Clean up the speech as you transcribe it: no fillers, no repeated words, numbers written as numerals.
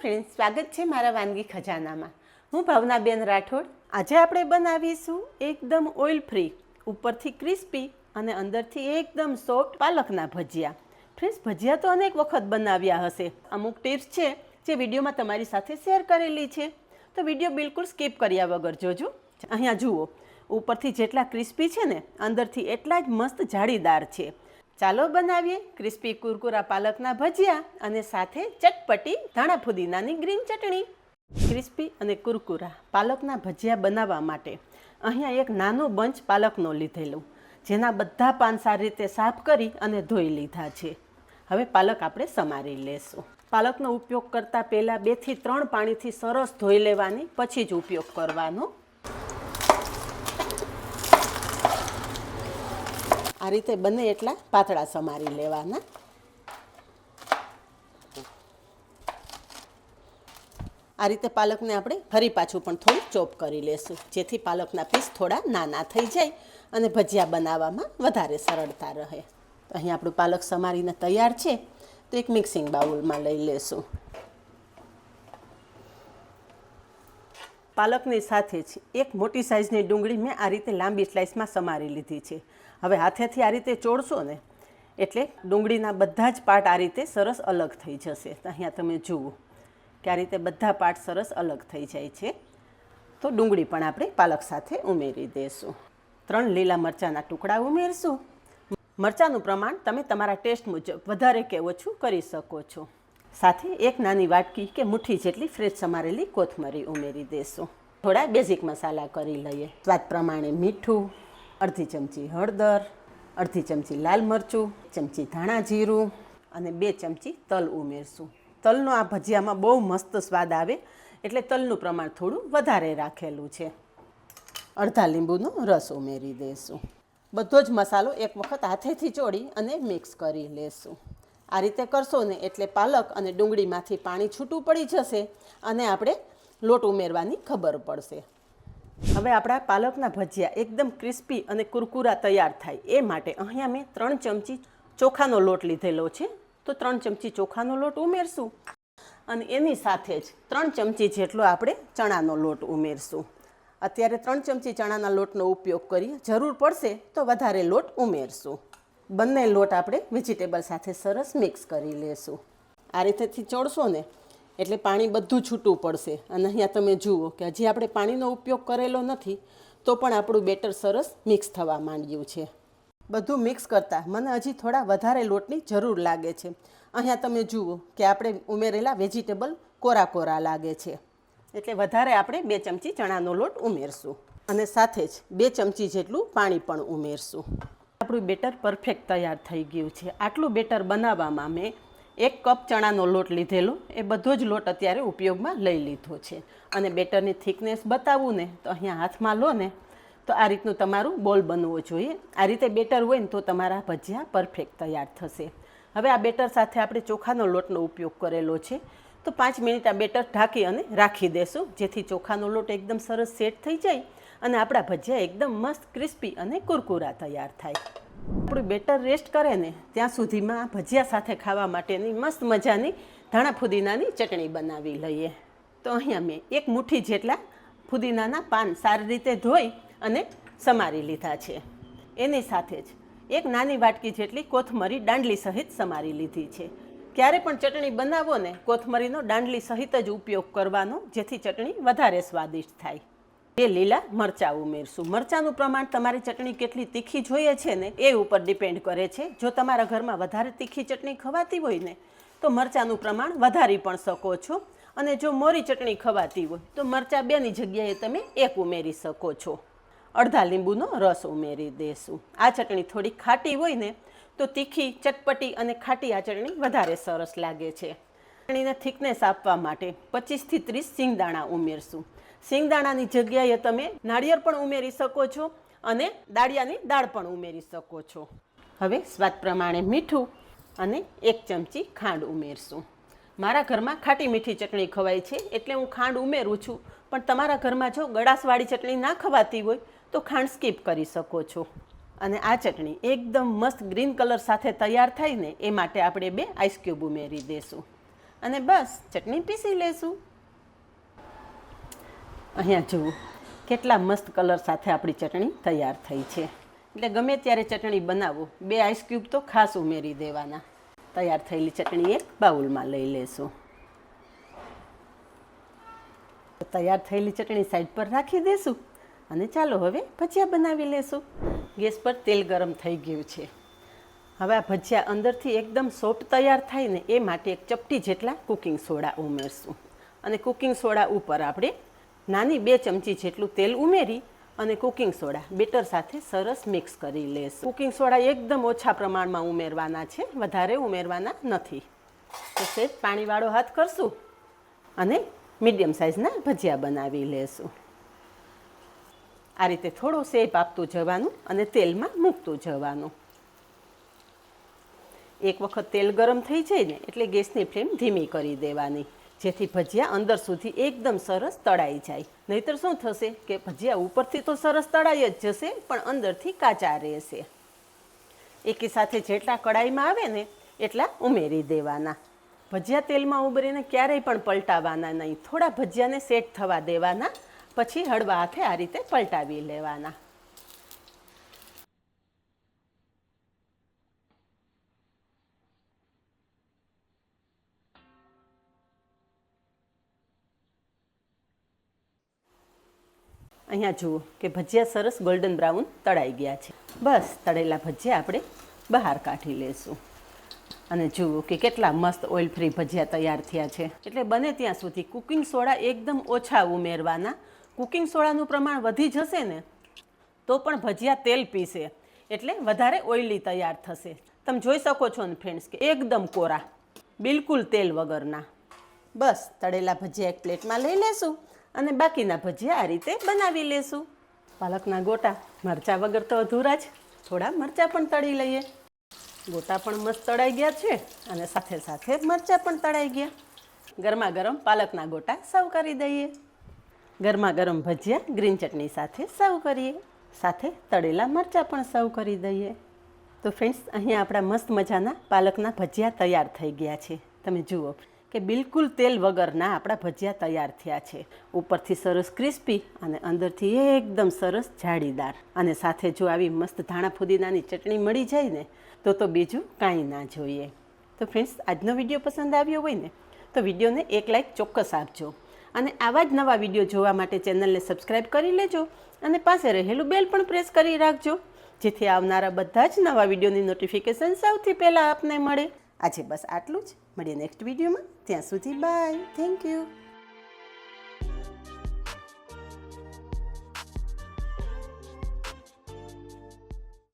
Friends, સ્વાગત છે મારા વાનગી ખજાનામાં. હું ભાવનાબેન રાઠોડ. આજે આપણે બનાવીશું એકદમ ઓઇલ ફ્રી, ઉપરથી ક્રિસ્પી અને અંદરથી એકદમ સોફ્ટ પાલકના ભજીયા. ફ્રેન્ડ્સ, ભજીયા તો અનેક વખત બનાવ્યા હશે. અમુક ટિપ્સ છે જે વિડીયોમાં તમારી સાથે શેર કરેલી છે, તો વિડીયો બિલકુલ સ્કીપ કર્યા વગર જોજો. અહીંયા જુઓ, ઉપરથી જેટલા ક્રિસ્પી છે ને, અંદરથી એટલા જ મસ્ત જાળીદાર છે. ચાલો બનાવીએ ક્રિસ્પી કુરકુરા પાલકના ભજીયા અને સાથે ચટપટી ધાણા ફુદીનાની ગ્રીન ચટણી. ક્રિસ્પી અને કુરકુરા પાલકના ભજીયા બનાવવા માટે અહીંયા એક નાનો બંચ પાલકનો લીધેલો, જેના બધા પાન સારી રીતે સાફ કરી અને ધોઈ લીધા છે. હવે પાલક આપણે સમારી લેશું. પાલકનો ઉપયોગ કરતાં પહેલાં 2 થી 3 પાણીથી સરસ ધોઈ લેવાની, પછી જ ઉપયોગ કરવાનો. આ રીતે બને એટલા પાતળા સમારી લેવાના. આ રીતે પાલકને આપણે ફરી પાછું પણ થોડું ચોપ કરી લેશું, જેથી પાલકના પીસ થોડા નાના થઈ જાય અને ભજીયા બનાવવામાં વધારે સરળતા રહે. અહીં આપણું પાલક સમારીને તૈયાર છે, તો એક મિક્સિંગ બાઉલમાં લઈ લેશું. પાલકની સાથે જ એક મોટી સાઇઝની ડુંગળી મેં આ રીતે લાંબી સ્લાઇસમાં સમારી લીધી છે. હવે હાથેથી આ રીતે ચોળશો ને, એટલે ડુંગળીના બધા જ પાર્ટ આ રીતે સરસ અલગ થઈ જશે. અહીંયા તમે જુઓ કે આ રીતે બધા પાર્ટ સરસ અલગ થઈ જાય છે. તો ડુંગળી પણ આપણે પાલક સાથે ઉમેરી દઈશું. 3 લીલા મરચાંના ટુકડા ઉમેરશું. મરચાંનું પ્રમાણ તમે તમારા ટેસ્ટ મુજબ વધારે કે ઓછું કરી શકો છો. સાથે એક નાની વાટકી કે મુઠ્ઠી જેટલી ફ્રેશ સમારેલી કોથમરી ઉમેરી દઈશું. થોડા બેઝિક મસાલા કરી લઈએ. સ્વાદ પ્રમાણે મીઠું, અડધી ચમચી હળદર, અડધી ચમચી લાલ મરચું, ચમચી ધાણા જીરું અને 2 ચમચી તલ ઉમેરશું. તલનો આ ભજીયામાં બહુ મસ્ત સ્વાદ આવે, એટલે તલનું પ્રમાણ થોડું વધારે રાખેલું છે. અડધા લીંબુનો રસ ઉમેરી દઈશું. બધો જ મસાલો એક વખત હાથેથી ચોળી અને મિક્સ કરી લેશું. આ રીતે કરશો ને એટલે પાલક અને ડુંગળીમાંથી પાણી છૂટું પડી જશે અને આપણે લોટ ઉમેરવાની ખબર પડશે. હવે આપણા પાલકના ભજીયા એકદમ ક્રિસ્પી અને કુરકુરા તૈયાર થાય એ માટે અહીંયા મેં 3 ચમચી ચોખાનો લોટ લીધેલો છે, તો 3 ચમચી ચોખાનો લોટ ઉમેરશું અને એની સાથે જ 3 ચમચી જેટલો આપણે ચણાનો લોટ ઉમેરશું. અત્યારે 3 ચમચી ચણાના લોટનો ઉપયોગ કરીએ, જરૂર પડશે તો વધારે લોટ ઉમેરશું. બંને લોટ આપણે વેજીટેબલ સાથે સરસ મિક્સ કરી લેશું. આ રીતેથી ચોળશો ને એટલે પાણી બધું છૂટું પડશે. અને અહીંયા તમે જુઓ કે હજી આપણે પાણીનો ઉપયોગ કરેલો નથી, તો પણ આપણું બેટર સરસ મિક્સ થવા માંડ્યું છે. બધું મિક્સ કરતાં મને હજી થોડા વધારે લોટની જરૂર લાગે છે. અહીંયા તમે જુઓ કે આપણે ઉમેરેલા વેજીટેબલ કોરા કોરા લાગે છે, એટલે વધારે આપણે 2 ચમચી ચણાનો લોટ ઉમેરશું અને સાથે જ 2 ચમચી જેટલું પાણી પણ ઉમેરશું. આપણું બેટર પરફેક્ટ તૈયાર થઈ ગયું છે. આટલું બેટર બનાવવામાં મેં 1 કપ ચણાનો લોટ લીધેલો, એ બધો જ લોટ અત્યારે ઉપયોગમાં લઈ લીધો છે. અને બેટરની થિકનેસ બતાવું ને, તો અહીંયા હાથમાં લો ને તો આ રીતનું તમારું બોલ બનવો જોઈએ. આ રીતે બેટર હોય ને તો તમારા ભજીયા પરફેક્ટ તૈયાર થશે. હવે આ બેટર સાથે આપણે ચોખાનો લોટનો ઉપયોગ કરેલો છે, તો 5 મિનિટ આ બેટર ઢાંકી અને રાખી દેશું, જેથી ચોખાનો લોટ એકદમ સરસ સેટ થઈ જાય અને આપણા ભજીયા એકદમ મસ્ત ક્રિસ્પી અને કુરકુરા તૈયાર થાય. આપણું બેટર રેસ્ટ કરે ને ત્યાં સુધીમાં ભજીયા સાથે ખાવા માટેની મસ્ત મજાની ધાણા ફુદીનાની ચટણી બનાવી લઈએ. તો અહીંયા મેં 1 મુઠ્ઠી જેટલા ફુદીનાના પાન સારી રીતે ધોઈ અને સમારી લીધા છે. એની સાથે જ 1 નાની વાટકી જેટલી કોથમરી દાંડલી સહિત સમારી લીધી છે. ક્યારે પણ ચટણી બનાવો ને, કોથમરીનો દાંડલી સહિત જ ઉપયોગ કરવાનો, જેથી ચટણી વધારે સ્વાદિષ્ટ થાય. 2 લીલા મરચાં ઉમેરશું. મરચાંનું પ્રમાણ તમારી ચટણી કેટલી તીખી જોઈએ છે ને એ ઉપર ડિપેન્ડ કરે છે. જો તમારા ઘરમાં વધારે તીખી ચટણી ખવાતી હોય ને, તો મરચાંનું પ્રમાણ વધારી પણ શકો છો. અને જો મોરી ચટણી ખવાતી હોય તો મરચાં 2ની જગ્યાએ તમે 1 ઉમેરી શકો છો. અડધા લીંબુનો રસ ઉમેરી દઈશું. આ ચટણી થોડી ખાટી હોય ને, તો તીખી, ચટપટી અને ખાટી આ ચટણી વધારે સરસ લાગે છે. ચટણીને થિકનેસ આપવા માટે 25 થી 30 સિંગદાણા ઉમેરશું. સિંગદાણાની જગ્યાએ તમે નાળિયેર પણ ઉમેરી શકો છો અને દાળિયાની દાળ પણ ઉમેરી શકો છો. હવે સ્વાદ પ્રમાણે મીઠું અને 1 ચમચી ખાંડ ઉમેરશું. મારા ઘરમાં ખાટી મીઠી ચટણી ખવાય છે, એટલે હું ખાંડ ઉમેરું છું, પણ તમારા ઘરમાં જો ગળાશવાળી ચટણી ના ખવાતી હોય તો ખાંડ સ્કીપ કરી શકો છો. અને આ ચટણી એકદમ મસ્ત ગ્રીન કલર સાથે તૈયાર થાય ને એ માટે આપણે 2 આઈસ ક્યુબ ઉમેરી દઈશું. અને બસ ચટણી પીસી લેશું. અહીંયા જુઓ કેટલા મસ્ત કલર સાથે આપણી ચટણી તૈયાર થઈ છે. એટલે ગમે ત્યારે ચટણી બનાવો 2 આઈસ ક્યુબ તો ખાસ ઉમેરી દેવાના. તૈયાર થયેલી ચટણી એક બાઉલમાં લઈ લેશું. તૈયાર થયેલી ચટણી સાઈડ પર રાખી દેશું અને ચાલો હવે ભજીયા બનાવી લેશું. ગેસ પર તેલ ગરમ થઈ ગયું છે. હવે આ ભજીયા અંદરથી એકદમ સોફ્ટ તૈયાર થાય ને એ માટે એક ચપટી જેટલા કુકિંગ સોડા ઉમેરશું. અને કુકિંગ સોડા ઉપર આપણે નાની 2 ચમચી જેટલું તેલ ઉમેરી અને કુકિંગ સોડા બેટર સાથે સરસ મિક્સ કરી લેશું. કુકિંગ સોડા એકદમ ઓછા પ્રમાણમાં ઉમેરવાના છે, વધારે ઉમેરવાના નથી. તો સેજ પાણીવાળો હાથ કરશું અને મીડિયમ સાઇઝના ભજીયા બનાવી લેશું. આ રીતે થોડો શેપ આપતું જવાનું અને તેલમાં મૂકતું જવાનું. એક વખત તેલ ગરમ થઈ જાય ને એટલે ગેસની ફ્લેમ ધીમી કરી દેવાની, જેથી ભજીયા અંદર સુધી એકદમ સરસ તળાઈ જાય. નહીતર શું થશે કે ભજીયા ઉપરથી તો સરસ તળાઈ જ જશે પણ અંદરથી કાચા રહેશે. એકી સાથે જેટલા કડાઈમાં આવે ને એટલા ઉમેરી દેવાના. ભજીયા તેલમાં ઉમેરીને ક્યારેય પણ પલટાવવાના નહીં. થોડા ભજીયાને સેટ થવા દેવાના, પછી હળવા હાથે આ રીતે પલટાવી લેવાના. અહીંયા જુઓ કે ભજીયા સરસ ગોલ્ડન બ્રાઉન તળાઈ ગયા છે. બસ તળેલા ભજીયા આપણે બહાર કાઢી લેશું. અને જુઓ કે કેટલા મસ્ત ઓઇલ ફ્રી ભજીયા તૈયાર થયા છે. એટલે બને ત્યાં સુધી કુકિંગ સોડા એકદમ ઓછા ઉમેરવાના. કુકિંગ સોડાનું પ્રમાણ વધી જશે ને તો પણ ભજીયા તેલ પીશે, એટલે વધારે ઓઇલી તૈયાર થશે. તમે જોઈ શકો છો ને ફ્રેન્ડ્સ કે એકદમ કોરા, બિલકુલ તેલ વગરના. બસ તળેલા ભજીયા એક પ્લેટમાં લઈ લેશું અને બાકીના ભજીયા આ રીતે બનાવી લેશું. પાલકના ગોટા મરચાં વગર તો અધૂરા જ. થોડા મરચાં પણ તળી લઈએ. ગોટા પણ મસ્ત તળાઈ ગયા છે અને સાથે સાથે મરચાં પણ તળાઈ ગયા. ગરમા ગરમ પાલકના ગોટા સર્વ કરી દઈએ. ગરમા ગરમ ભજીયા ગ્રીન ચટણી સાથે સર્વ કરીએ. સાથે તળેલા મરચાં પણ સર્વ કરી દઈએ. તો ફ્રેન્ડ્સ, અહીંયા આપણા મસ્ત મજાના પાલકના ભજીયા તૈયાર થઈ ગયા છે. તમે જુઓ કે બિલકુલ તેલ વગરના આપણા ભજીયા તૈયાર થયા છે. ઉપરથી સરસ ક્રિસ્પી અને અંદરથી એકદમ સરસ જાળીદાર. અને સાથે જો આવી મસ્ત ધાણા ફુદીનાની ચટણી મળી જાય ને તો બીજું કાંઈ ના જોઈએ. તો ફ્રેન્ડ્સ, આજનો વિડીયો પસંદ આવ્યો હોય ને તો વિડીયોને એક લાઇક ચોક્કસ આપજો. અને આવા જ નવા વિડીયો જોવા માટે ચેનલને સબસ્ક્રાઈબ કરી લેજો અને પાસે રહેલું બેલ પણ પ્રેસ કરી રાખજો, જેથી આવનારા બધા જ નવા વિડીયોની નોટિફિકેશન સૌથી પહેલાં આપને મળે. આજે બસ આટલું જ. મળીએ નેક્સ્ટ વિડીયોમાં. ત્યાં સુધી બાય. Thank you.